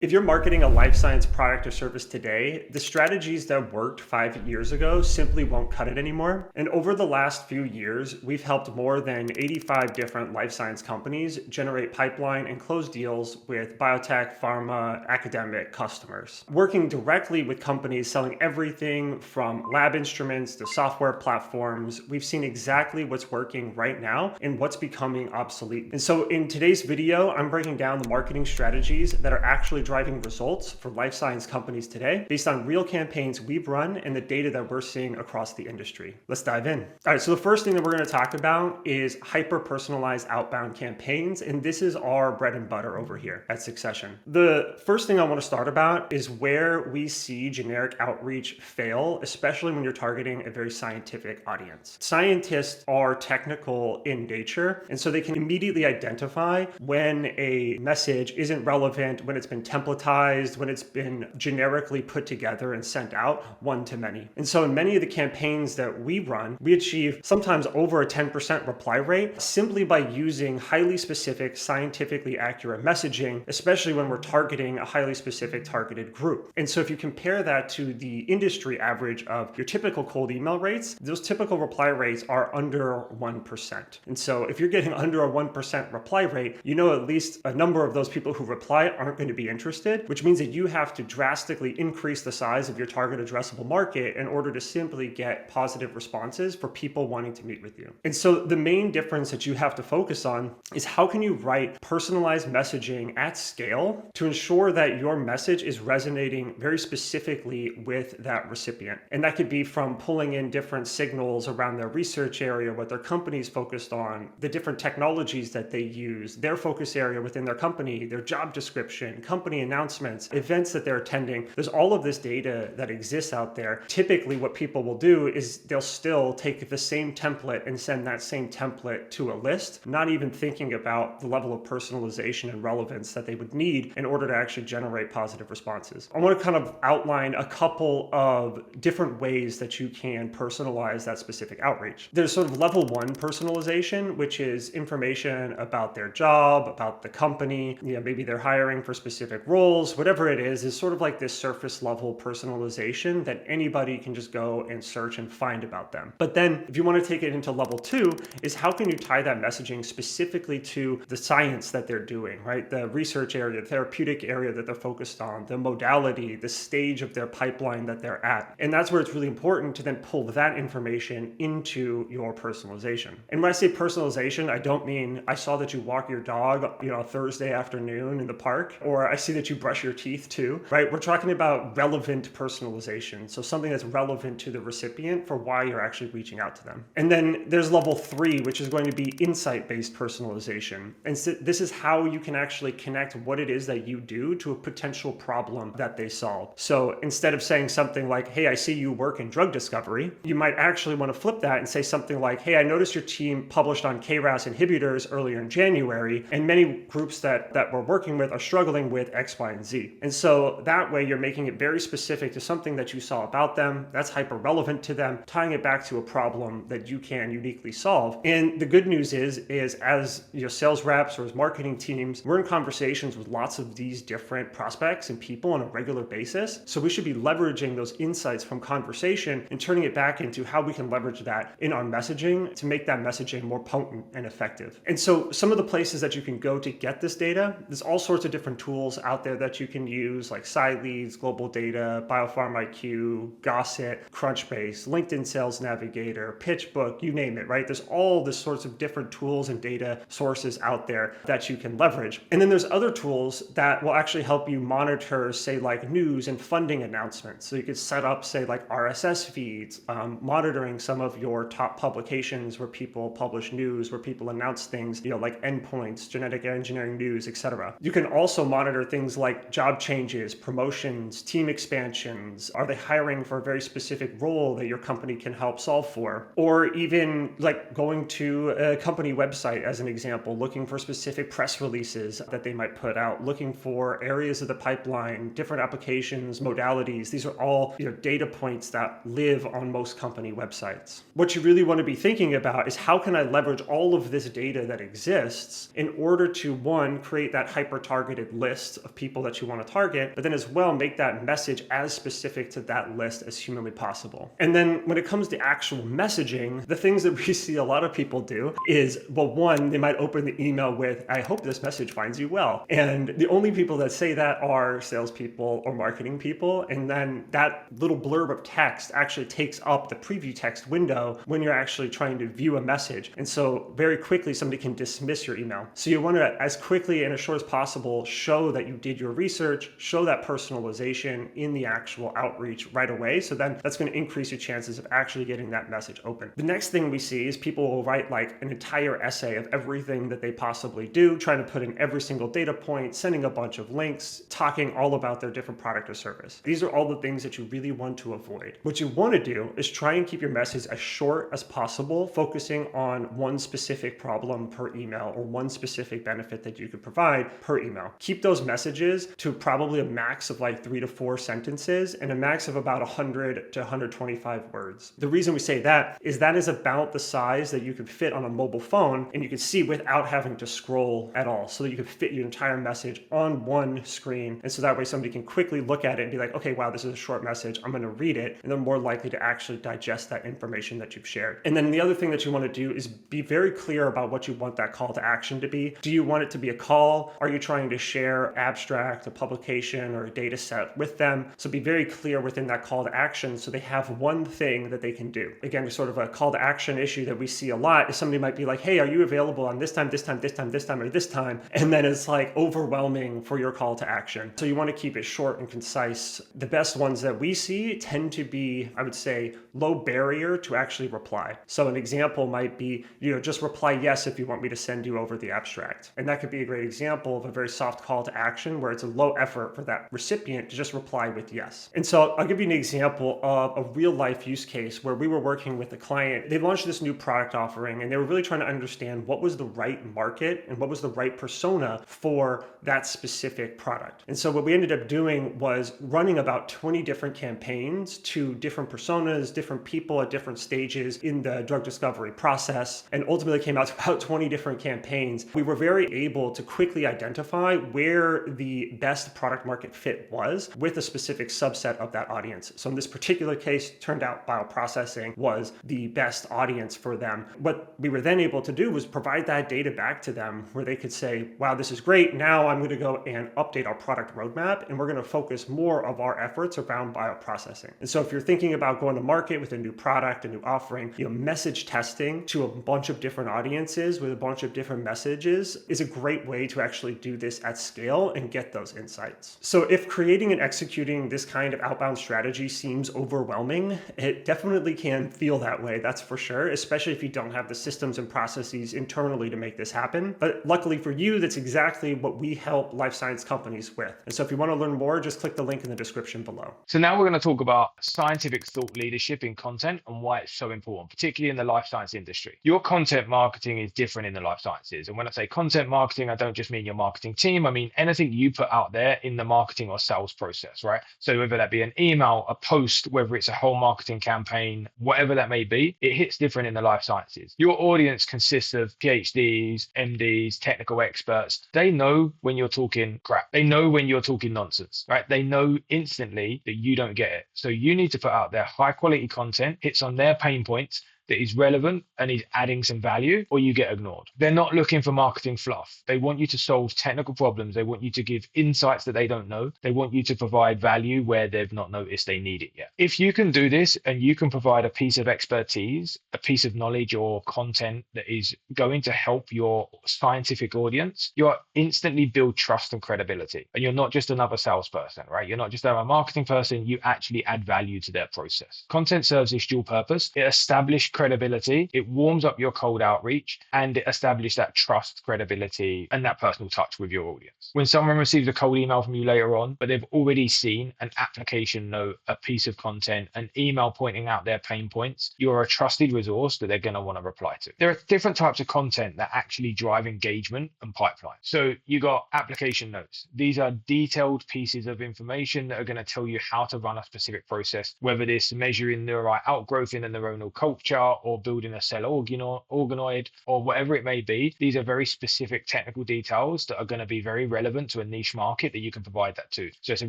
If you're marketing a life science product or service today, the strategies that worked 5 years ago simply won't cut it anymore. And over the last few years, we've helped more than 85 different life science companies generate pipeline and close deals with biotech, pharma, academic customers. Working directly with companies selling everything from lab instruments to software platforms, we've seen exactly what's working right now and what's becoming obsolete. And so in today's video, I'm breaking down the marketing strategies that are actually driving results for life science companies today based on real campaigns we've run and the data that we're seeing across the industry. Let's dive in. All right, so the first thing that we're going to talk about is hyper-personalized outbound campaigns, and this is our bread and butter over here at Succession. The first thing I want to start about is where we see generic outreach fail, especially when you're targeting a very scientific audience. Scientists are technical in nature, and so they can immediately identify when a message isn't relevant, when it's been templatized, when it's been generically put together and sent out one-to-many. And so in many of the campaigns that we run, we achieve sometimes over a 10% reply rate simply by using highly specific, scientifically accurate messaging, especially when we're targeting a highly specific targeted group. And so if you compare that to the industry average of your typical cold email rates, those typical reply rates are under 1%. And so if you're getting under a 1% reply rate, you know at least a number of those people who reply aren't going to be interested, which means that you have to drastically increase the size of your target addressable market in order to simply get positive responses for people wanting to meet with you. And so the main difference that you have to focus on is how can you write personalized messaging at scale to ensure that your message is resonating very specifically with that recipient. And that could be from pulling in different signals around their research area, what their company's focused on, the different technologies that they use, their focus area within their company, their job description, company announcements, events that they're attending. There's all of this data that exists out there. Typically what people will do is they'll still take the same template and send that same template to a list, not even thinking about the level of personalization and relevance that they would need in order to actually generate positive responses. I want to kind of outline a couple of different ways that you can personalize that specific outreach. There's sort of level one personalization, which is information about their job, about the company, maybe they're hiring for specific roles, whatever it is sort of like this surface level personalization that anybody can just go and search and find about them. But then if you want to take it into level two is how can you tie that messaging specifically to the science that they're doing, right? The research area, the therapeutic area that they're focused on, the modality, the stage of their pipeline that they're at. And that's where it's really important to then pull that information into your personalization. And when I say personalization, I don't mean I saw that you walk your dog, Thursday afternoon in the park, or I see that you brush your teeth too, right? We're talking about relevant personalization. So something that's relevant to the recipient for why you're actually reaching out to them. And then there's level three, which is going to be insight-based personalization. And so this is how you can actually connect what it is that you do to a potential problem that they solve. So instead of saying something like, hey, I see you work in drug discovery, you might actually want to flip that and say something like, hey, I noticed your team published on KRAS inhibitors earlier in January, and many groups that we're working with are struggling with X, Y, and Z. And so that way you're making it very specific to something that you saw about them, that's hyper relevant to them, tying it back to a problem that you can uniquely solve. And the good news is as sales reps or as marketing teams, we're in conversations with lots of these different prospects and people on a regular basis. So we should be leveraging those insights from conversation and turning it back into how we can leverage that in our messaging to make that messaging more potent and effective. And so some of the places that you can go to get this data, there's all sorts of different tools out there that you can use like SciLeads, Global Data, Biopharm IQ, Gossip, Crunchbase, LinkedIn Sales Navigator, PitchBook, you name it, right? There's all the sorts of different tools and data sources out there that you can leverage. And then there's other tools that will actually help you monitor, say, like news and funding announcements. So you could set up, say, like RSS feeds, monitoring some of your top publications where people publish news, where people announce things, like Endpoints, Genetic Engineering News, etc. You can also monitor things like job changes, promotions, team expansions. Are they hiring for a very specific role that your company can help solve for? Or even like going to a company website as an example, looking for specific press releases that they might put out, looking for areas of the pipeline, different applications, modalities. These are all data points that live on most company websites. What you really want to be thinking about is how can I leverage all of this data that exists in order to, one, create that hyper-targeted list of people that you want to target, but then as well make that message as specific to that list as humanly possible. And then when it comes to actual messaging, the things that we see a lot of people do is, well, one, they might open the email with, I hope this message finds you well. And the only people that say that are salespeople or marketing people. And then that little blurb of text actually takes up the preview text window when you're actually trying to view a message. And so very quickly, somebody can dismiss your email. So you want to, as quickly and as short as possible, show that you did your research, show that personalization in the actual outreach right away. So then that's going to increase your chances of actually getting that message open. The next thing we see is people will write like an entire essay of everything that they possibly do, trying to put in every single data point, sending a bunch of links, talking all about their different product or service. These are all the things that you really want to avoid. What you want to do is try and keep your message as short as possible, focusing on one specific problem per email or one specific benefit that you could provide per email. Keep those messages to probably a max of like 3 to 4 sentences and a max of about 100 to 125 words. The reason we say that is about the size that you could fit on a mobile phone and you can see without having to scroll at all, so that you could fit your entire message on one screen. And so that way somebody can quickly look at it and be like, okay, wow, this is a short message. I'm going to read it. And they're more likely to actually digest that information that you've shared. And then the other thing that you want to do is be very clear about what you want that call to action to be. Do you want it to be a call? Are you trying to share abstract, a publication, or a data set with them? So be very clear within that call to action so they have one thing that they can do. Again, sort of a call to action issue that we see a lot is somebody might be like, hey, are you available on this time, this time, this time, this time, or this time? And then it's like overwhelming for your call to action. So you want to keep it short and concise. The best ones that we see tend to be, I would say, low barrier to actually reply. So an example might be, just reply yes if you want me to send you over the abstract. And that could be a great example of a very soft call to action where it's a low effort for that recipient to just reply with yes. And so I'll give you an example of a real life use case where we were working with a client. They launched this new product offering and they were really trying to understand what was the right market and what was the right persona for that specific product. And so what we ended up doing was running about 20 different campaigns to different personas, different people at different stages in the drug discovery process, and ultimately came out to about 20 different campaigns. We were very able to quickly identify where the best product market fit was with a specific subset of that audience. So in this particular case, turned out bioprocessing was the best audience for them. What we were then able to do was provide that data back to them where they could say, wow, this is great. Now I'm going to go and update our product roadmap and we're going to focus more of our efforts around bioprocessing. And so if you're thinking about going to market with a new product, a new offering, message testing to a bunch of different audiences with a bunch of different messages is a great way to actually do this at scale and get those insights. So if creating and executing this kind of outbound strategy seems overwhelming, it definitely can feel that way, that's for sure, especially if you don't have the systems and processes internally to make this happen. But luckily for you, that's exactly what we help life science companies with. And so if you want to learn more, just click the link in the description below. So now we're going to talk about scientific thought leadership in content and why it's so important, particularly in the life science industry. Your content marketing is different in the life sciences. And when I say content marketing, I don't just mean your marketing team. I mean anything you put out there in the marketing or sales process, right? So whether that be an email, a post, whether it's a whole marketing campaign, whatever that may be, it hits different in the life sciences. Your audience consists of PhDs, MDs, technical experts. They know when you're talking crap. They know when you're talking nonsense, right? They know instantly that you don't get it. So you need to put out there high quality content, hits on their pain points, that is relevant and is adding some value, or you get ignored. They're not looking for marketing fluff. They want you to solve technical problems. They want you to give insights that they don't know. They want you to provide value where they've not noticed they need it yet. If you can do this and you can provide a piece of expertise, a piece of knowledge or content that is going to help your scientific audience, you'll instantly build trust and credibility. And you're not just another salesperson, right? You're not just a marketing person. You actually add value to their process. Content serves this dual purpose. It establishes credibility, it warms up your cold outreach, and it establishes that trust, credibility, and that personal touch with your audience. When someone receives a cold email from you later on, but they've already seen an application note, a piece of content, an email pointing out their pain points, you're a trusted resource that they're going to want to reply to. There are different types of content that actually drive engagement and pipeline. So you got application notes. These are detailed pieces of information that are going to tell you how to run a specific process, whether it's measuring neural outgrowth in a neuronal culture, or building a cell organoid or whatever it may be. These are very specific technical details that are going to be very relevant to a niche market that you can provide that to. So it's a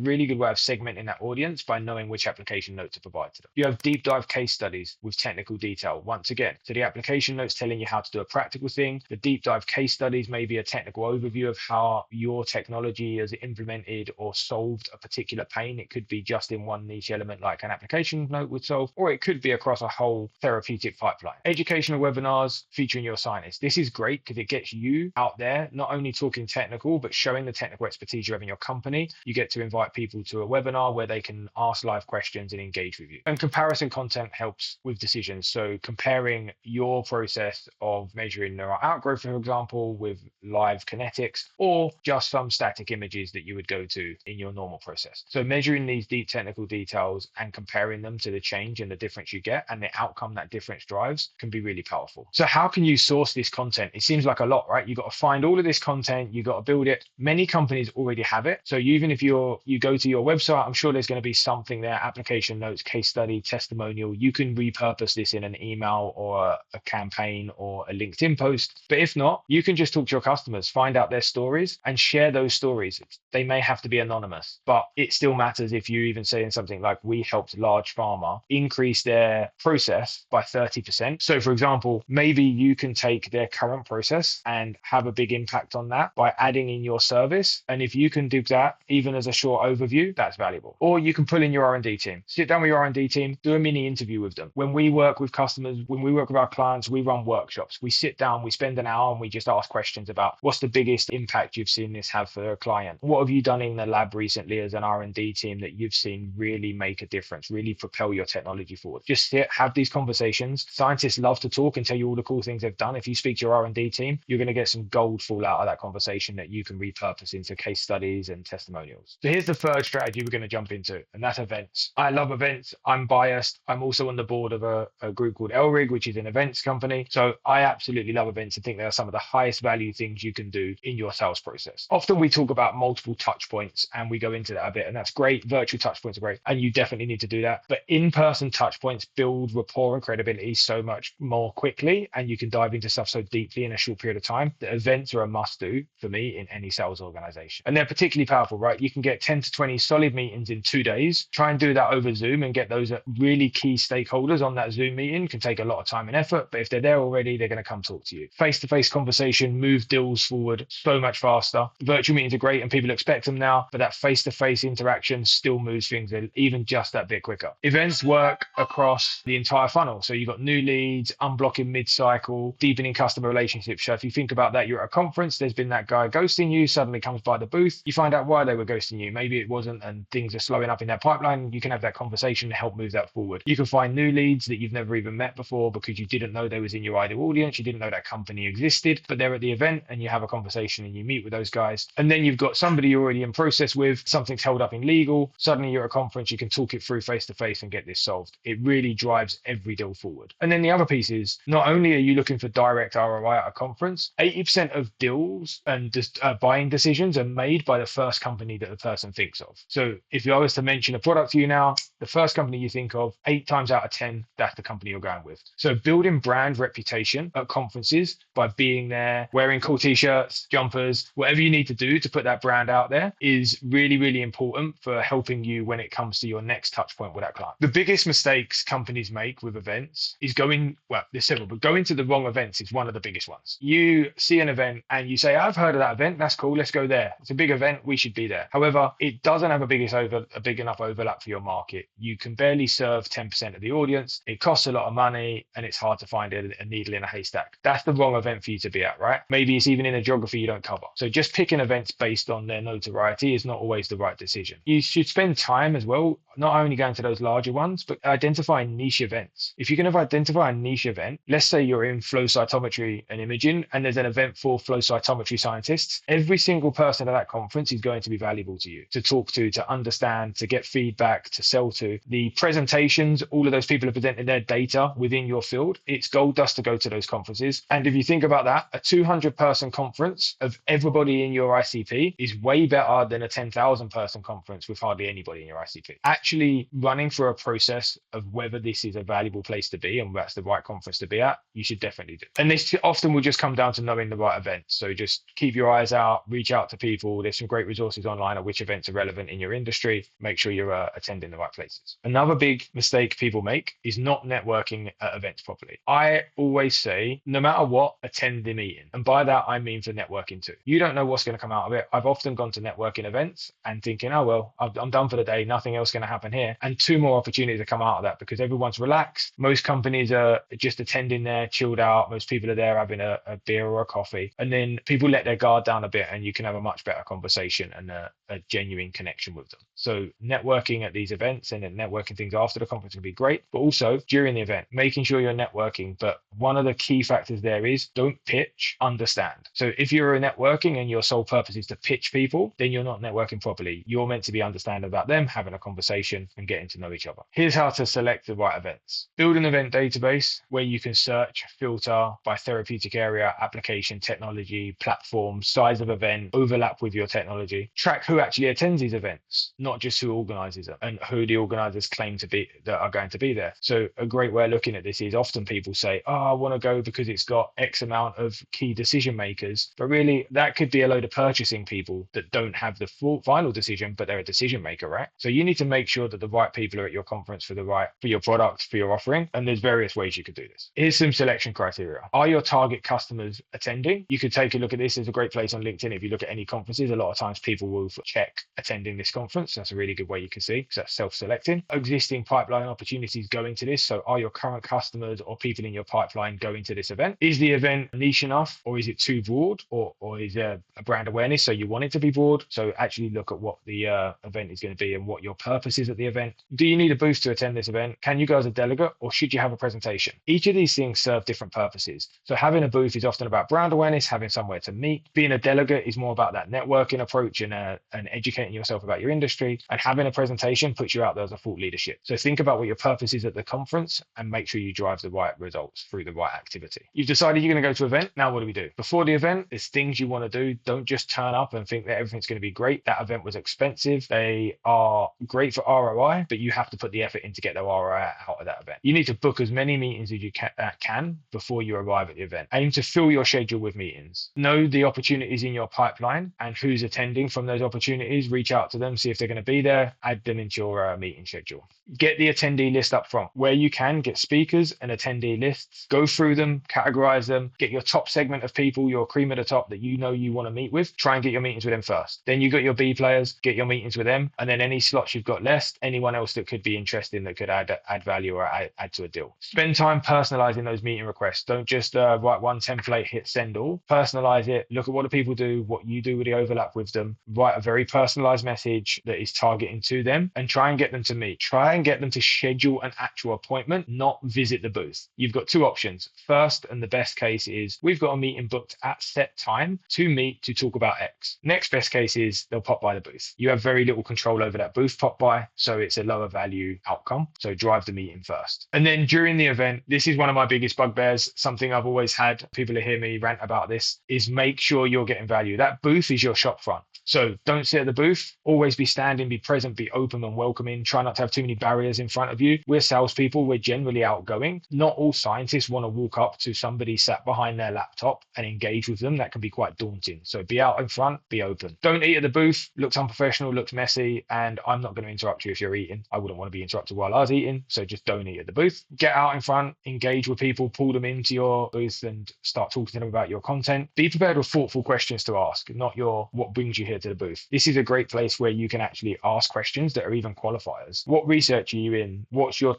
really good way of segmenting that audience by knowing which application note to provide to them. You have deep dive case studies with technical detail once again. So the application notes telling you how to do a practical thing. The deep dive case studies may be a technical overview of how your technology has implemented or solved a particular pain. It could be just in one niche element like an application note would solve, or it could be across a whole therapeutic pipeline. Educational webinars featuring your scientists. This is great because it gets you out there, not only talking technical, but showing the technical expertise you have in your company. You get to invite people to a webinar where they can ask live questions and engage with you. And comparison content helps with decisions. So comparing your process of measuring neural outgrowth, for example, with live kinetics, or just some static images that you would go to in your normal process. So measuring these deep technical details and comparing them to the change and the difference you get and the outcome that difference drives can be really powerful. So how can you source this content? It seems like a lot, right? You got to find all of this content, you got to build it. Many companies already have it. So even if you go to your website, I'm sure there's going to be something there, application notes, case study, testimonial. You can repurpose this in an email or a campaign or a LinkedIn post. But if not, you can just talk to your customers, find out their stories and share those stories. They may have to be anonymous, but it still matters if you even say in something like, we helped large pharma increase their process by 30%. So for example, maybe you can take their current process and have a big impact on that by adding in your service. And if you can do that, even as a short overview, that's valuable. Or you can pull in your R&D team, sit down with your R&D team, do a mini interview with them. When we work with customers, when we work with our clients, we run workshops. We sit down, we spend an hour and we just ask questions about what's the biggest impact you've seen this have for a client? What have you done in the lab recently as an R&D team that you've seen really make a difference, really propel your technology forward? Just sit, have these conversations. Scientists love to talk and tell you all the cool things they've done. If you speak to your R&D team, you're going to get some gold fall out of that conversation that you can repurpose into case studies and testimonials. So here's the third strategy we're going to jump into, and that's events. I love events. I'm biased. I'm also on the board of a group called Elrig, which is an events company. So I absolutely love events and think they are some of the highest value things you can do in your sales process. Often we talk about multiple touch points and we go into that a bit, and that's great. Virtual touch points are great, and you definitely need to do that. But in-person touch points build rapport and credibility so much more quickly, and you can dive into stuff so deeply in a short period of time that events are a must do for me in any sales organization. And they're particularly powerful, right? You can get 10 to 20 solid meetings in 2 days. Try and do that over Zoom and get those really key stakeholders on that Zoom meeting. Can take a lot of time and effort, but if they're there already, they're going to come talk to you. Face-to-face conversation move deals forward so much faster. Virtual meetings are great and people expect them now, but that face-to-face interaction still moves things even just that bit quicker. Events work across the entire funnel. So you've got new leads, unblocking mid-cycle, deepening customer relationships. So if you think about that, you're at a conference, there's been that guy ghosting you, suddenly comes by the booth, you find out why they were ghosting you. Maybe it wasn't and things are slowing up in their pipeline. You can have that conversation to help move that forward. You can find new leads that you've never even met before because you didn't know they was in your ideal audience. You didn't know that company existed, but they're at the event and you have a conversation and you meet with those guys. And then you've got somebody you're already in process with, something's held up in legal. Suddenly you're at a conference, you can talk it through face to face and get this solved. It really drives every deal forward. And then the other piece is not only are you looking for direct ROI at a conference, 80% of deals and buying decisions are made by the first company that the person thinks of. So if I was to mention a product to you now, the first company you think of, 8 times out of 10, that's the company you're going with. So building brand reputation at conferences by being there, wearing cool t-shirts, jumpers, whatever you need to do to put that brand out there is really, really important for helping you when it comes to your next touch point with that client. The biggest mistakes companies make with events is there's several, but going to the wrong events is one of the biggest ones. You see an event and you say, I've heard of that event, that's cool, let's go there. It's a big event, we should be there. However, it doesn't have a big enough overlap for your market. You can barely serve 10% of the audience. It costs a lot of money and it's hard to find a needle in a haystack. That's the wrong event for you to be at, right? Maybe it's even in a geography you don't cover. So just picking events based on their notoriety is not always the right decision. You should spend time as well, not only going to those larger ones, but identifying niche events. If you're going to identify a niche event, let's say you're in flow cytometry and imaging, and there's an event for flow cytometry scientists, every single person at that conference is going to be valuable to you, to talk to understand, to get feedback, to sell to. The presentations, all of those people are presenting their data within your field. It's gold dust to go to those conferences. And if you think about that, a 200-person conference of everybody in your ICP is way better than a 10,000-person conference with hardly anybody in your ICP. Actually running for a process of whether this is a valuable place to be and that's the right conference to be at, you should definitely do. And this often will just come down to knowing the right event. So just keep your eyes out, reach out to people. There's some great resources online of which events are relevant in your industry. Make sure you're attending the right places. Another big mistake people make is not networking at events properly. I always say, no matter what, attend the meeting. And by that, I mean for networking too. You don't know what's going to come out of it. I've often gone to networking events and thinking, oh, well, I'm done for the day. Nothing else going to happen here. And two more opportunities have come out of that because everyone's relaxed. Most companies are just attending there, chilled out. Most people are there having a beer or a coffee. And then people let their guard down a bit and you can have a much better conversation and a genuine connection with them. So networking at these events and then networking things after the conference can be great, but also during the event, making sure you're networking. But one of the key factors there is don't pitch, understand. So if you're networking and your sole purpose is to pitch people, then you're not networking properly. You're meant to be understanding about them, having a conversation and getting to know each other. Here's how to select the right events. Build an event database where you can search, filter by therapeutic area, application, technology, platform, size of event, overlap with your technology. Track who actually attends these events, not just who organizes them and who the organizers claim to be that are going to be there. So a great way of looking at this is often people say, oh, I want to go because it's got X amount of key decision makers. But really, that could be a load of purchasing people that don't have the full final decision, but they're a decision maker, right? So you need to make sure that the right people are at your conference for your product, for your offering. And there's various ways you could do this. Here's some selection criteria. Are your target customers attending? You could take a look at this. There's a great place on LinkedIn. If you look at any conferences, a lot of times people will check attending this conference. That's a really good way you can see, because that's self-selecting. Existing pipeline opportunities going to this. So are your current customers or people in your pipeline going to this event? Is the event niche enough or is it too broad, or is there a brand awareness so you want it to be broad? So actually look at what the event is going to be and what your purpose is at the event. Do you need a booth to attend this event? Can you go as a delegate or should you have a presentation? Each of these things serve different purposes. So having a booth is often about brand awareness, having somewhere to meet. Being a delegate is more about that networking approach and educating yourself about your industry. And having a presentation puts you out there as a thought leadership. So think about what your purpose is at the conference and make sure you drive the right results through the right activity. You've decided you're going to go to an event. Now what do we do? Before the event, there's things you want to do. Don't just turn up and think that everything's going to be great. That event was expensive. They are great for ROI, but you have to put the effort in to get the ROI out of that event. You need to book as many meetings as you can before you arrive at the event. Aim to fill your schedule with meetings. Know the opportunities in your pipeline and who's attending from those opportunities. Reach out to them, see if they're going to be there, add them into your meeting schedule. Get the attendee list up front. Where you can, get speakers and attendee lists. Go through them, categorize them, get your top segment of people, your cream of the top that you know you want to meet with. Try and get your meetings with them first. Then you got your B players, get your meetings with them. And then any slots you've got left, anyone else that could be interesting that could add value or add to a deal. Spend time personalizing those meeting requests. Don't just write one template, hit send all. Personalize it. Look at what the people do, what you do with the overlap with them. Write a very personalized message that is targeting to them and try and get them to meet. Try and get them to schedule an actual appointment, not visit the booth. You've got two options. First, and the best case is we've got a meeting booked at set time to meet to talk about X. Next best case is they'll pop by the booth. You have very little control over that booth pop by, so it's a lower value outcome. So drive the meeting first. And then during the event, this is one of my biggest bugbears, something I've always had. People hear me rant about this, is make sure you're getting value. That booth is your shop front. So don't sit at the booth, always be standing, be present, be open and welcoming. Try not to have too many barriers in front of you. We're salespeople, we're generally outgoing. Not all scientists want to walk up to somebody sat behind their laptop and engage with them. That can be quite daunting. So be out in front, be open. Don't eat at the booth, looks unprofessional, looks messy, and I'm not going to interrupt you if you're eating. I wouldn't want to be interrupted while I was eating, so just don't eat at the booth. Get out in front, engage with people, pull them into your booth and start talking to them about your content. Be prepared with thoughtful questions to ask, not your what brings you here to the booth. This is a great place where you can actually ask questions that are even qualifiers. What research are you in? What's your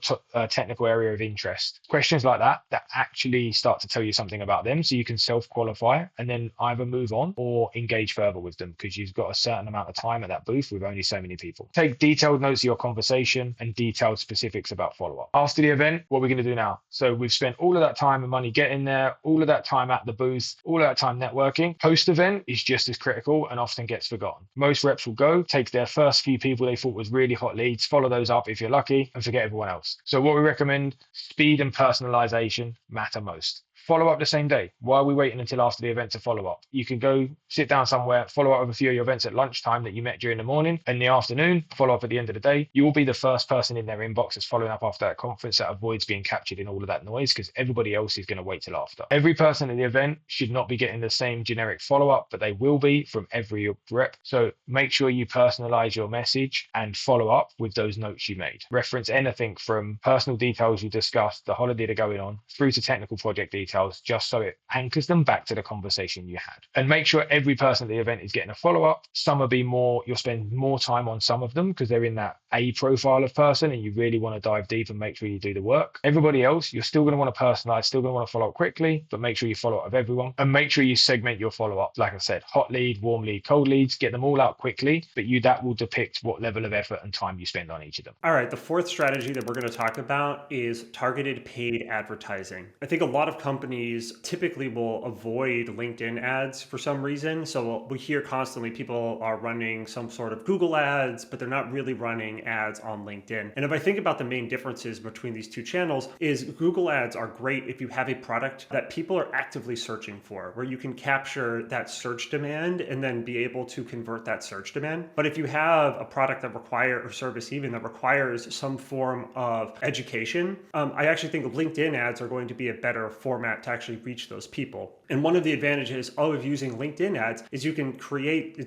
technical area of interest? Questions like that actually start to tell you something about them, so you can self-qualify and then either move on or engage further with them because you've got a certain amount of time at that booth with only so many people. Take detailed notes of your conversation and detailed specifics about follow-up. After the event, what are we going to do now? So we've spent all of that time and money getting there, all of that time at the booth, all of that time networking. Post-event is just as critical and often gets forgotten. Most reps will go, take their first few people they thought was really hot leads, follow those up if you're lucky, and forget everyone else. So what we recommend, speed and personalization matter most. Follow up the same day. Why are we waiting until after the event to follow up? You can go sit down somewhere, follow up with a few of your events at lunchtime that you met during the morning, in the afternoon, follow up at the end of the day. You will be the first person in their inbox that's following up after that conference. That avoids being captured in all of that noise because everybody else is going to wait till after. Every person at the event should not be getting the same generic follow up, but they will be from every rep. So make sure you personalize your message and follow up with those notes you made. Reference anything from personal details you discussed, the holiday they're going on, through to technical project details, just so it anchors them back to the conversation you had. And make sure every person at the event is getting a follow-up. Some will be more, you'll spend more time on some of them because they're in that A profile of person and you really want to dive deep and make sure you do the work. Everybody else, you're still going to want to personalize, still going to want to follow up quickly, but make sure you follow up with everyone and make sure you segment your follow-up. Like I said, hot lead, warm lead, cold leads, get them all out quickly, but that will depict what level of effort and time you spend on each of them. All right, the fourth strategy that we're going to talk about is targeted paid advertising. I think a lot of companies typically will avoid LinkedIn ads for some reason. So we hear constantly people are running some sort of Google ads, but they're not really running ads on LinkedIn. And if I think about the main differences between these two channels is Google ads are great if you have a product that people are actively searching for, where you can capture that search demand and then be able to convert that search demand. But if you have a product that requires, or service even that requires some form of education, I actually think LinkedIn ads are going to be a better format to actually reach those people. And one of the advantages of using LinkedIn ads is you can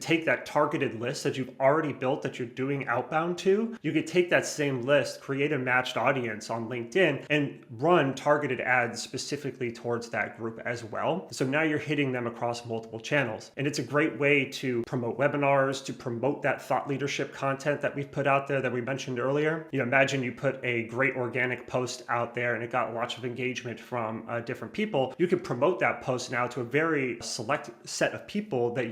take that targeted list that you've already built that you're doing outbound to. You could take that same list, create a matched audience on LinkedIn and run targeted ads specifically towards that group as well. So now you're hitting them across multiple channels. And it's a great way to promote webinars, to promote that thought leadership content that we've put out there that we mentioned earlier. Imagine you put a great organic post out there and it got lots of engagement from different people. You could promote that post now to a very select set of people that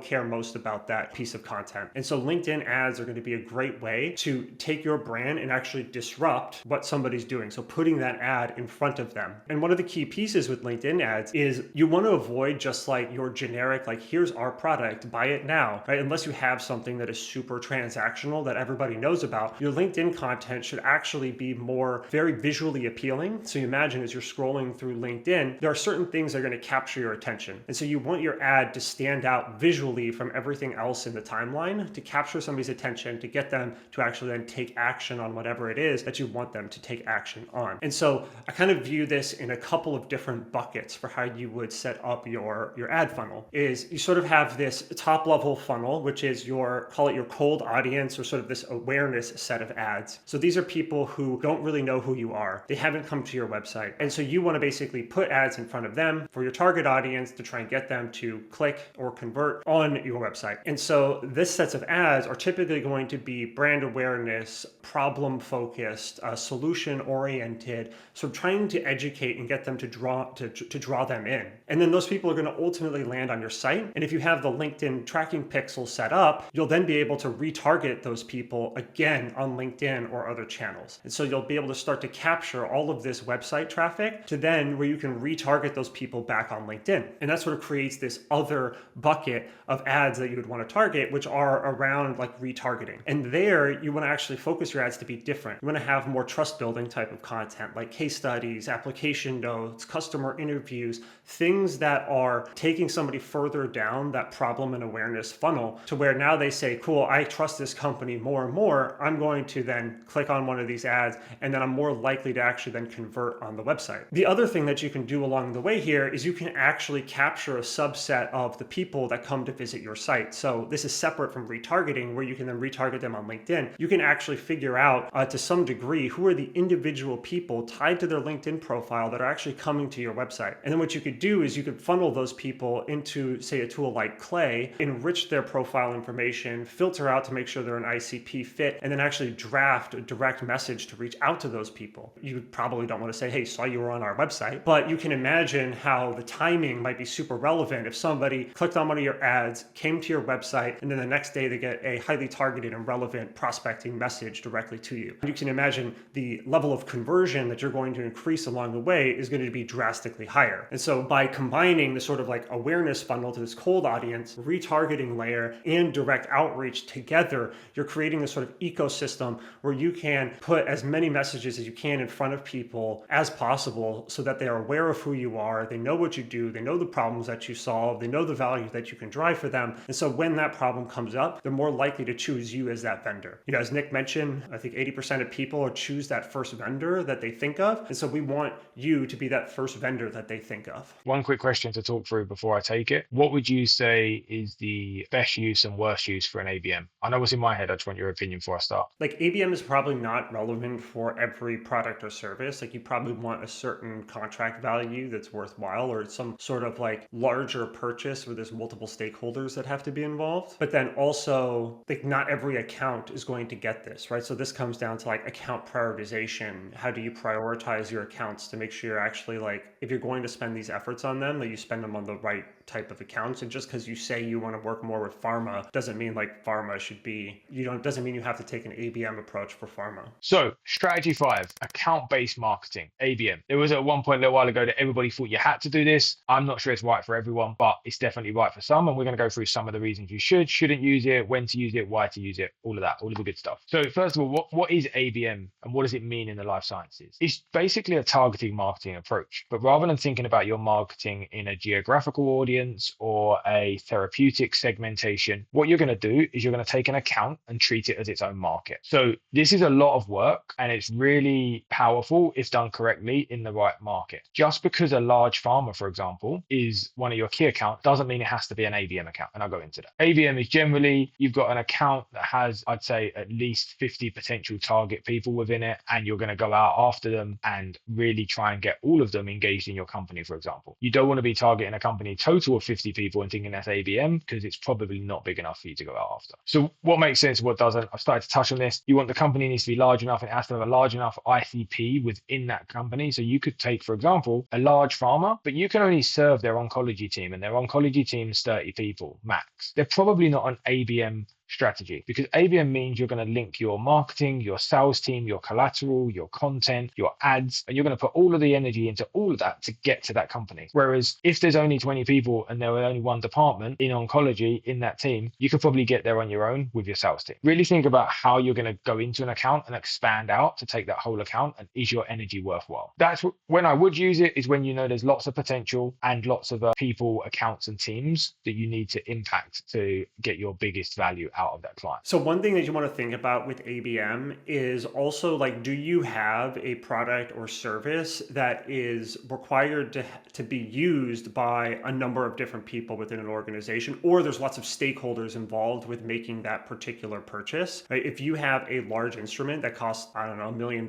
care most about that piece of content. And so LinkedIn ads are going to be a great way to take your brand and actually disrupt what somebody's doing. So putting that ad in front of them. And one of the key pieces with LinkedIn ads is you want to avoid just like your generic, like here's our product, buy it now, right? Unless you have something that is super transactional that everybody knows about, your LinkedIn content should actually be more very visually appealing. So you imagine as you're scrolling through LinkedIn, there are certain things that are going to capture your attention. And so you want your ad to stand out visually from everything else in the timeline to capture somebody's attention, to get them to actually then take action on whatever it is that you want them to take action on. And so I kind of view this in a couple of different buckets for how you would set up your ad funnel. Is you sort of have this top level funnel, which is call it your cold audience or sort of this awareness set of ads. So these are people who don't really know who you are. They haven't come to your website. And so you want to basically put ads in front of them for your target audience to try and get them to click or convert on your website. And so this sets of ads are typically going to be brand awareness, problem focused, solution oriented, so trying to educate and get them to draw them in. And then those people are going to ultimately land on your site. And if you have the LinkedIn tracking pixel set up, you'll then be able to retarget those people again on LinkedIn or other channels. And so you'll be able to start to capture all of this website traffic to then where you can retarget those people back on LinkedIn. And that sort of creates this other bucket of ads that you would want to target, which are around like retargeting. And there you want to actually focus your ads to be different. You want to have more trust building type of content like case studies, application notes, customer interviews, things that are taking somebody further down that problem and awareness funnel to where now they say, cool, I trust this company more and more. I'm going to then click on one of these ads and then I'm more likely to actually then convert on the website. The other thing that you can do along the way here is you can actually capture a subset of the people that come to visit your site. So this is separate from retargeting where you can then retarget them on LinkedIn. You can actually figure out to some degree who are the individual people tied to their LinkedIn profile that are actually coming to your website. And then what you could do is you could funnel those people into, say, a tool like Clay, enrich their profile information, filter out to make sure they're an ICP fit, and then actually draft a direct message to reach out to those people. You probably don't want to say, hey, saw you were on our website, but you can imagine how the timing might be super relevant if somebody clicked on one of your ads, came to your website, and then the next day they get a highly targeted and relevant prospecting message directly to you. You can imagine the level of conversion that you're going to increase along the way is going to be drastically higher. And so by combining the sort of like awareness funnel to this cold audience, retargeting layer, and direct outreach together, you're creating this sort of ecosystem where you can put as many messages as you can in front of people as possible so that they are aware of who you are, they know what you do, they know the problems that you solve, they know the value that you can drive for them. And so when that problem comes up, they're more likely to choose you as that vendor. As Nick mentioned, I think 80% of people choose that first vendor that they think of. And so we want you to be that first vendor that they think of. One quick question to talk through before I take it. What would you say is the best use and worst use for an ABM? I know what's in my head. I just want your opinion before I start. Like ABM is probably not relevant for every product or service. Like you probably want a certain contract value that's worthwhile, or some sort of like larger purchase where there's multiple stakeholders that have to be involved. But then also, like not every account is going to get this, right? So this comes down to like account prioritization. How do you prioritize your accounts to make sure you're actually like, if you're going to spend these efforts on them, that you spend them on the right type of accounts. And just because you say you want to work more with pharma doesn't mean like pharma should be, doesn't mean you have to take an ABM approach for pharma. So strategy 5, account-based marketing, ABM. There was at one point a little while ago that everybody thought you had to do this. I'm not sure it's right for everyone, but it's definitely right for some. And we're going to go through some of the reasons you shouldn't use it, when to use it, why to use it, all of that, all of the good stuff. So first of all, what is ABM and what does it mean in the life sciences? It's basically a targeting marketing approach, but rather than thinking about your marketing in a geographical audience or a therapeutic segmentation, what you're going to do is you're going to take an account and treat it as its own market. So this is a lot of work and it's really powerful if done correctly in the right market. Just because a large pharma, for example, is one of your key accounts doesn't mean it has to be an ABM account. And I'll go into that. ABM is generally, you've got an account that has, I'd say, at least 50 potential target people within it, and you're going to go out after them and really try and get all of them engaged in your company, for example. You don't want to be targeting a company total of 50 people and thinking that's ABM, because it's probably not big enough for you to go out after. So what makes sense, what doesn't? I've started to touch on this. You want the company needs to be large enough, and it has to have a large enough ICP within that company. So you could take, for example, a large pharma, but you can only serve their oncology team, and their oncology team is 30 people max. They're probably not an ABM strategy, because ABM means you're going to link your marketing, your sales team, your collateral, your content, your ads, and you're going to put all of the energy into all of that to get to that company. Whereas if there's only 20 people and there were only one department in oncology in that team, you could probably get there on your own with your sales team. Really think about how you're going to go into an account and expand out to take that whole account, and is your energy worthwhile? That's when I would use it, is when you know there's lots of potential and lots of people, accounts and teams that you need to impact to get your biggest value out of that client. So one thing that you want to think about with ABM is also like, do you have a product or service that is required to be used by a number of different people within an organization, or there's lots of stakeholders involved with making that particular purchase, right? If you have a large instrument that costs, I don't know, $1 million,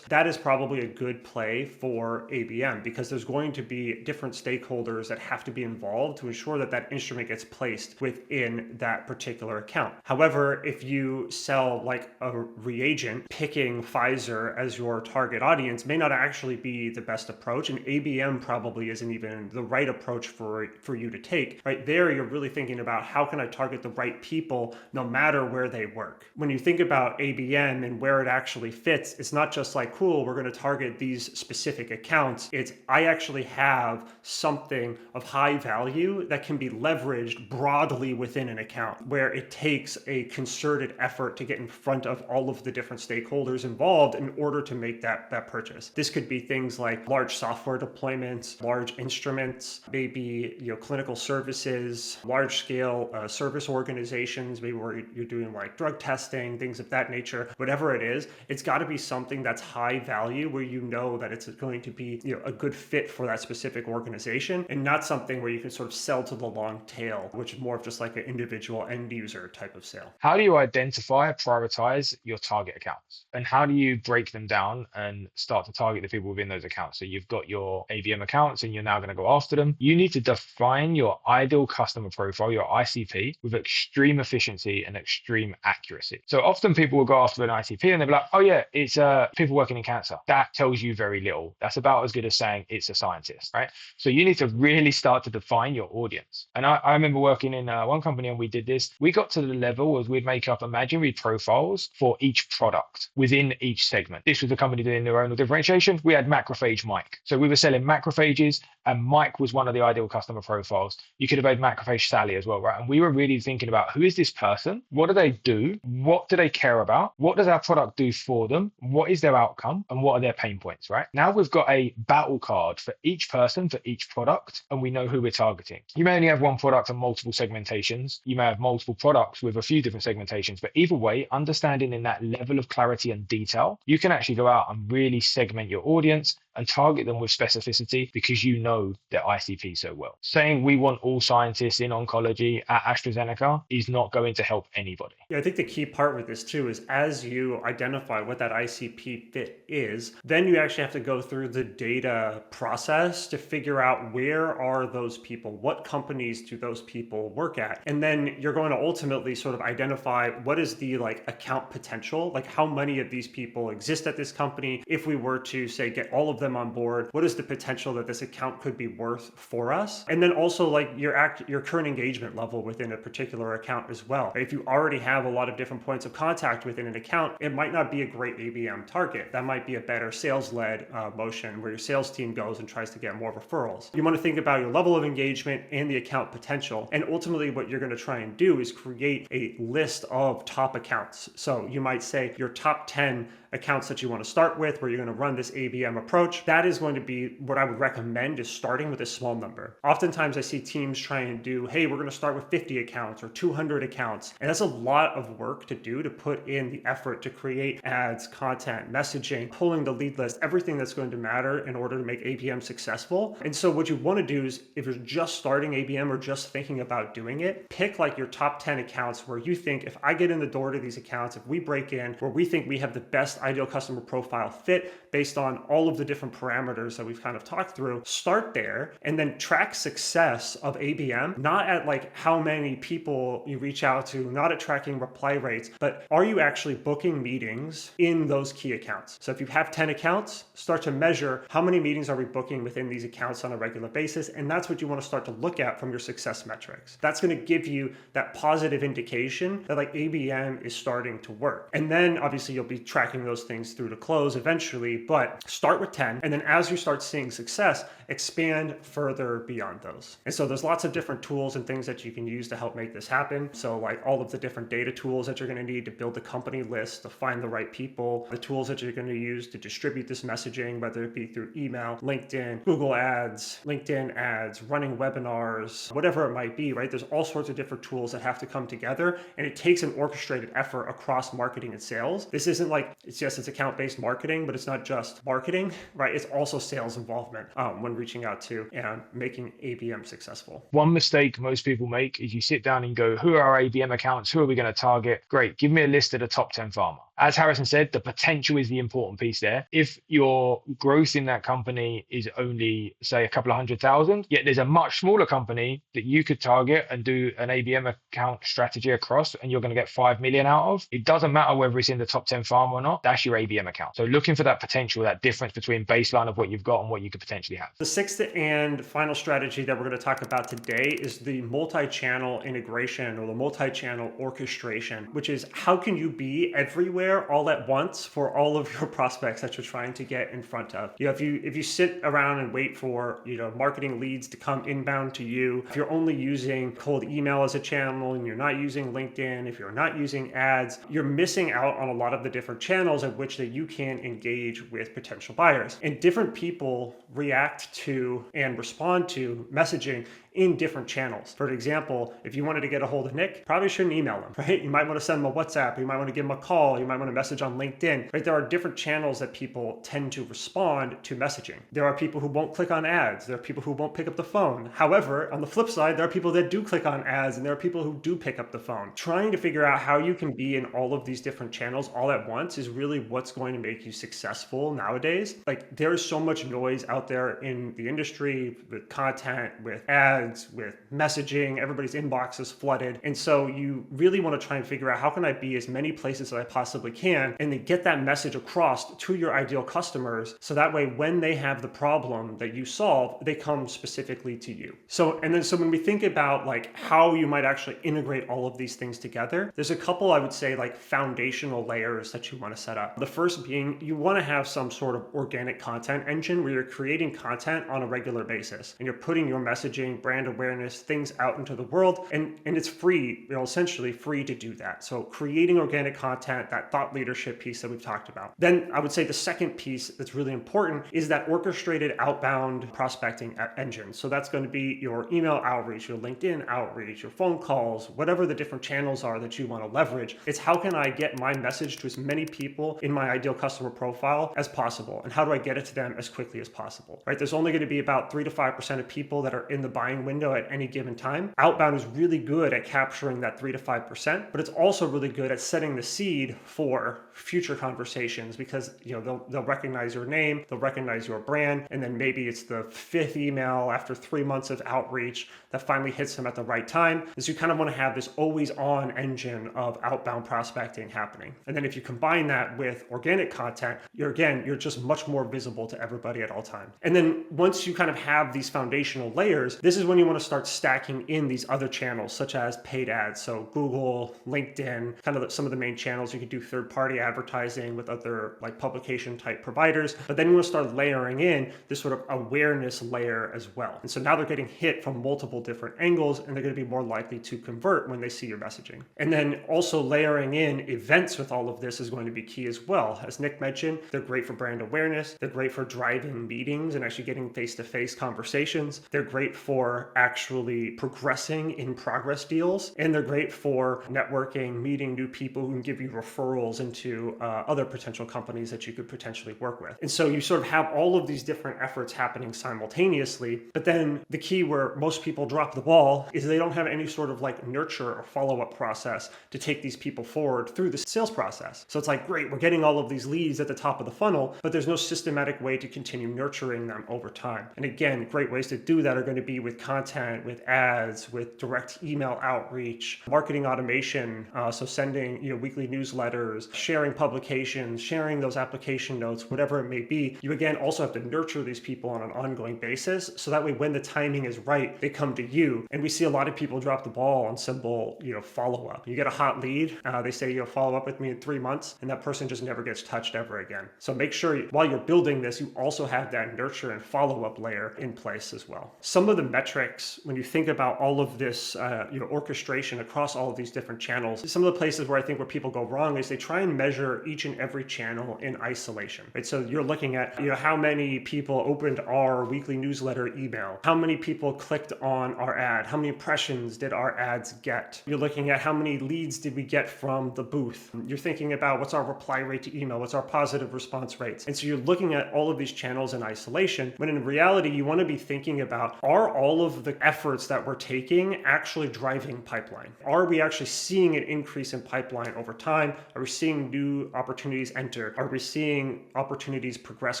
that is probably a good play for ABM, because there's going to be different stakeholders that have to be involved to ensure that that instrument gets placed within that particular account. However, if you sell like a reagent, picking Pfizer as your target audience may not actually be the best approach, and ABM probably isn't even the right approach for you to take. Right there, you're really thinking about how can I target the right people no matter where they work. When you think about ABM and where it actually fits, it's not just like, cool, we're going to target these specific accounts. It's, I actually have something of high value that can be leveraged broadly within an account, where it takes a concerted effort to get in front of all of the different stakeholders involved in order to make that purchase. This could be things like large software deployments, large instruments, maybe clinical services, large scale service organizations, maybe where you're doing like drug testing, things of that nature. Whatever it is, it's got to be something that's high value, where you know that it's going to be a good fit for that specific organization, and not something where you can sort of sell to the long tail, which is more of just like an individual end user type of sale. How do you identify, prioritize your target accounts? And how do you break them down and start to target the people within those accounts? So you've got your ABM accounts and you're now going to go after them. You need to define your ideal customer profile, your ICP, with extreme efficiency and extreme accuracy. So often people will go after an ICP and they'll be like, oh yeah, it's people working in cancer. That tells you very little. That's about as good as saying it's a scientist, right? So you need to really start to define your audience. And I remember working in one company and we did this. We got to the level was we'd make up imaginary profiles for each product within each segment. This was the company doing their own differentiation. We had Macrophage Mike. So we were selling macrophages, and Mike was one of the ideal customer profiles. You could have made Macrophage Sally as well, right? And we were really thinking about, who is this person? What do they do? What do they care about? What does our product do for them? What is their outcome? And what are their pain points, right? Now we've got a battle card for each person, for each product, and we know who we're targeting. You may only have one product and multiple segmentations. You may have multiple products with a few different segmentations, but either way, understanding in that level of clarity and detail, you can actually go out and really segment your audience and target them with specificity because you know their ICP so well. Saying we want all scientists in oncology at AstraZeneca is not going to help anybody. Yeah, I think the key part with this too is as you identify what that ICP fit is, then you actually have to go through the data process to figure out where are those people, what companies do those people work at, and then you're going to ultimately sort of identify what is the account potential, like how many of these people exist at this company. If we were to say get all of them on board, what is the potential that this account could be worth for us? And then also your current engagement level within a particular account as well. If you already have a lot of different points of contact within an account, it might not be a great ABM target. That might be a better sales-led motion where your sales team goes and tries to get more referrals. You want to think about your level of engagement and the account potential. And ultimately what you're going to try and do is create a list of top accounts. So you might say your top 10 accounts that you want to start with, where you're going to run this ABM approach. That is going to be what I would recommend, is starting with a small number. Oftentimes I see teams try and do, hey, we're going to start with 50 accounts or 200 accounts. And that's a lot of work to do, to put in the effort to create ads, content, messaging, pulling the lead list, everything that's going to matter in order to make ABM successful. And so what you want to do is, if you're just starting ABM or just thinking about doing it, pick your top 10 accounts where you think, if I get in the door to these accounts, if we break in, where we think we have the best ideal customer profile fit based on all of the different parameters that we've kind of talked through, start there and then track success of ABM, not at how many people you reach out to, not at tracking reply rates, but are you actually booking meetings in those key accounts? So if you have 10 accounts, start to measure how many meetings are we booking within these accounts on a regular basis. And that's what you want to start to look at from your success metrics. That's going to give you that positive indication that ABM is starting to work. And then obviously you'll be tracking those things through to close eventually, but start with 10. And then as you start seeing success, expand further beyond those. And so there's lots of different tools and things that you can use to help make this happen. So all of the different data tools that you're going to need to build the company list, to find the right people, the tools that you're going to use to distribute this messaging, whether it be through email, LinkedIn, Google Ads, LinkedIn ads, running webinars, whatever it might be, right? There's all sorts of different tools that have to come together, and it takes an orchestrated effort across marketing and sales. This isn't it's account-based marketing, but it's not just marketing, right? It's also sales involvement when reaching out to and making ABM successful. One mistake most people make is you sit down and go, who are our ABM accounts? Who are we going to target? Great. Give me a list of the top 10 pharma. As Harrison said, the potential is the important piece there. If your growth in that company is only, say, a couple of 100,000, yet there's a much smaller company that you could target and do an ABM account strategy across, and you're going to get 5 million out of, it doesn't matter whether it's in the top 10 pharma or not. That's your ABM account. So looking for that potential, that difference between baseline of what you've got and what you could potentially have. The sixth and final strategy that we're going to talk about today is the multi-channel integration, or the multi-channel orchestration, which is how can you be everywhere all at once for all of your prospects that you're trying to get in front of. If you sit around and wait for marketing leads to come inbound to you, if you're only using cold email as a channel and you're not using LinkedIn, if you're not using ads, you're missing out on a lot of the different channels at which that you can engage with potential buyers. And different people react to and respond to messaging in different channels. For example, if you wanted to get a hold of Nick, probably shouldn't email him, right? You might want to send him a WhatsApp, you might want to give him a call, you might want to message on LinkedIn, right? There are different channels that people tend to respond to messaging. There are people who won't click on ads. There are people who won't pick up the phone. However, on the flip side, there are people that do click on ads, and there are people who do pick up the phone. Trying to figure out how you can be in all of these different channels all at once is really what's going to make you successful nowadays. There is so much noise out there in the industry with content, with ads, ads, with messaging, everybody's inbox is flooded. And so you really want to try and figure out how can I be as many places as I possibly can and then get that message across to your ideal customers. So that way, when they have the problem that you solve, they come specifically to you. So when we think about like how you might actually integrate all of these things together, there's a couple, I would say, like foundational layers that you want to set up. The first being you want to have some sort of organic content engine where you're creating content on a regular basis and you're putting your messaging, brand awareness, things out into the world, and it's free, essentially free to do that. So creating organic content, that thought leadership piece that we've talked about. Then I would say the second piece that's really important is that orchestrated outbound prospecting engine. So that's going to be your email outreach, your LinkedIn outreach, your phone calls, whatever the different channels are that you want to leverage. It's how can I get my message to as many people in my ideal customer profile as possible, and how do I get it to them as quickly as possible, right? There's only going to be about 3 to 5% of people that are in the buying window at any given time. Outbound is really good at capturing that 3 to 5%, but it's also really good at setting the seed for future conversations because they'll recognize your name, they'll recognize your brand, and then maybe it's the 5th email after 3 months of outreach that finally hits them at the right time. So you kind of want to have this always on engine of outbound prospecting happening. And then if you combine that with organic content, you're just much more visible to everybody at all times. And then once you kind of have these foundational layers, this is when you want to start stacking in these other channels such as paid ads. So Google, LinkedIn, kind of some of the main channels. You can do third-party advertising with other like publication type providers, but then you want to start layering in this sort of awareness layer as well. And so now they're getting hit from multiple different angles and they're going to be more likely to convert when they see your messaging. And then also layering in events with all of this is going to be key as well. As Nick mentioned, they're great for brand awareness. They're great for driving meetings and actually getting face-to-face conversations. They're great for actually progressing in progress deals. And they're great for networking, meeting new people who can give you referrals into other potential companies that you could potentially work with. And so you sort of have all of these different efforts happening simultaneously. But then the key where most people drop the ball is they don't have any sort of like nurture or follow-up process to take these people forward through the sales process. So it's like, great, we're getting all of these leads at the top of the funnel, but there's no systematic way to continue nurturing them over time. And again, great ways to do that are going to be with content, with ads, with direct email outreach, marketing automation, so sending weekly newsletters, sharing publications, sharing those application notes, whatever it may be. You again also have to nurture these people on an ongoing basis, so that way when the timing is right, they come to you. And we see a lot of people drop the ball on simple follow-up. You get a hot lead, they say follow up with me in 3 months, and that person just never gets touched ever again. So make sure while you're building this, you also have that nurture and follow-up layer in place as well. Some of the metrics, when you think about all of this orchestration across all of these different channels, some of the places where I think where people go wrong is they try and measure each and every channel in isolation, right? So you're looking at how many people opened our weekly newsletter email, how many people clicked on our ad, how many impressions did our ads get. You're looking at how many leads did we get from the booth. You're thinking about what's our reply rate to email, what's our positive response rates. And so you're looking at all of these channels in isolation, when in reality, you want to be thinking about, are all of the efforts that we're taking actually driving pipeline? Are we actually seeing an increase in pipeline over time? Are we seeing new opportunities enter? Are we seeing opportunities progress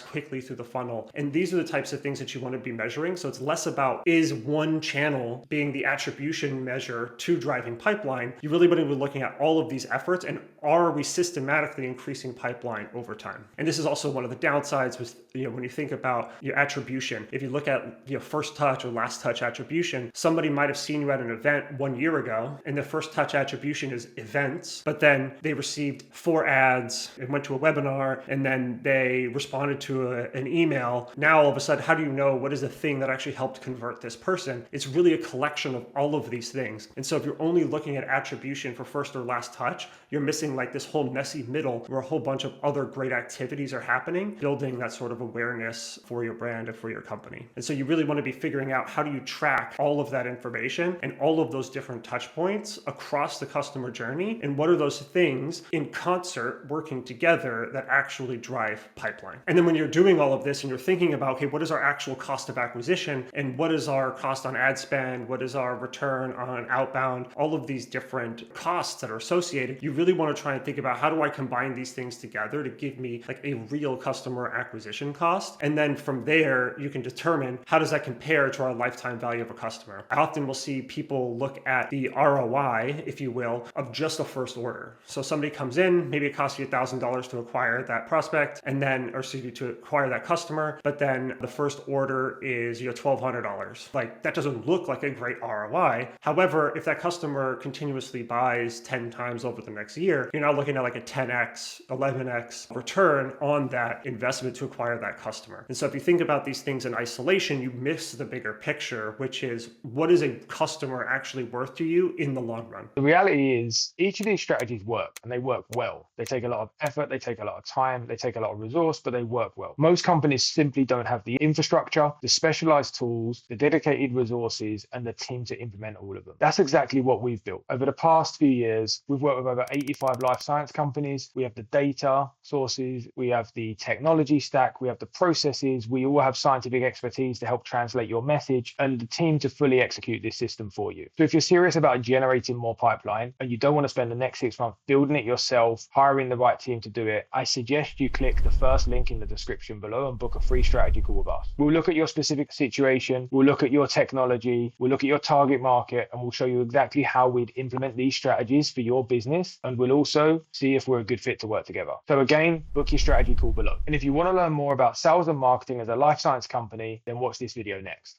quickly through the funnel? And these are the types of things that you want to be measuring. So it's less about is one channel being the attribution measure to driving pipeline. You really want to be looking at all of these efforts and are we systematically increasing pipeline over time? And this is also one of the downsides with when you think about your attribution. If you look at first touch or last touch attribution, somebody might have seen you at an event 1 year ago and the first touch attribution is events, but then they received 4 ads and went to a webinar and then they responded to an email. Now all of a sudden, how do you know what is the thing that actually helped convert this person? It's really a collection of all of these things. And so if you're only looking at attribution for first or last touch, you're missing like this whole messy middle where a whole bunch of other great activities are happening, building that sort of awareness for your brand and for your company. And so you really want to be figuring out how do you track all of that information and all of those different touch points across the customer journey, and what are those things in concert working together that actually drive pipeline. And then when you're doing all of this and you're thinking about, okay, what is our actual cost of acquisition and what is our cost on ad spend, what is our return on outbound, all of these different costs that are associated, you really want to try and think about how do I combine these things together to give me like a real customer acquisition cost. And then from there, you can determine how does that compare to our lifetime lifetime value of a customer. I often will see people look at the ROI, if you will, of just a first order. So somebody comes in, maybe it costs you $1,000 to acquire that prospect, and then, or excuse me, to acquire that customer, but then the first order is $1,200. Like, that doesn't look like a great ROI. However, if that customer continuously buys 10 times over the next year, you're now looking at like a 10x, 11x return on that investment to acquire that customer. And so if you think about these things in isolation, you miss the bigger picture, which is what is a customer actually worth to you in the long run? The reality is each of these strategies work, and they work well. They take a lot of effort, they take a lot of time, they take a lot of resource, but they work well. Most companies simply don't have the infrastructure, the specialized tools, the dedicated resources, and the team to implement all of them. That's exactly what we've built. Over the past few years, we've worked with over 85 life science companies. We have the data sources, we have the technology stack, we have the processes, we all have scientific expertise to help translate your message, and the team to fully execute this system for you. So if you're serious about generating more pipeline and you don't want to spend the next 6 months building it yourself, hiring the right team to do it, I suggest you click the first link in the description below and book a free strategy call with us. We'll look at your specific situation, we'll look at your technology, we'll look at your target market, and we'll show you exactly how we'd implement these strategies for your business, and we'll also see if we're a good fit to work together. So again, book your strategy call below. And if you want to learn more about sales and marketing as a life science company, then watch this video next.